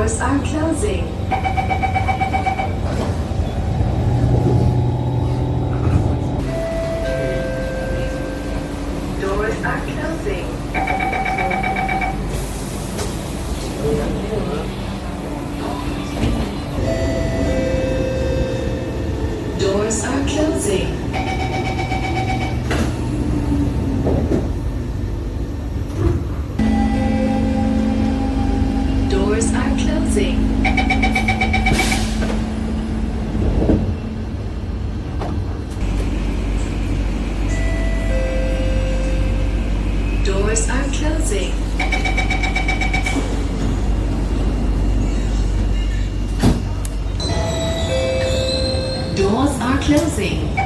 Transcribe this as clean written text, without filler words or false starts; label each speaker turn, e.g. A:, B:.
A: Doors are closing. Doors are closing. Doors are closing. Doors are closing. Doors are closing. Doors are closing.